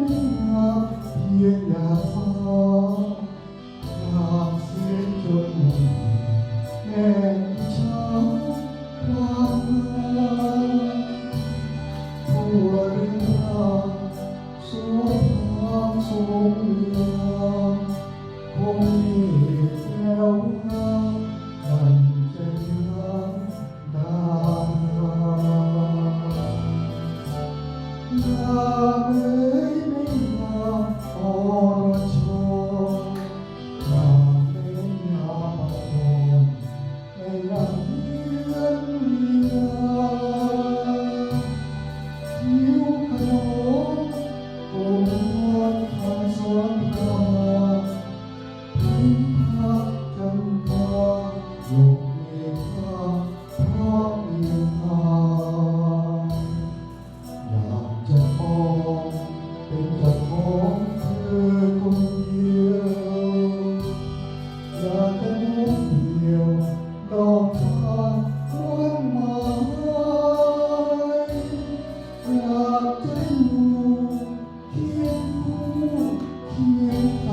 งามเพียงอยากฟังความเสียงจนหมดแห่งช้างความรักทั่วเรื่องราวโสภาทรงเรืองคงมีแววงามดังใจรักดานงามเอ๋ยไม่งามอรชรงามเอ๋ยงามอรให้ลังเลือนเลียผิวขนมโอ้ยทางสวนทางพิมพักจำปาลงเมฆาเพราะเอียงทางอยากจะมองเป็นเจ้าของเธอคนเดียวอยากจะโน้มเดียวดอกทานวันไม้อยากจะอยู่เคียงคู่เคียง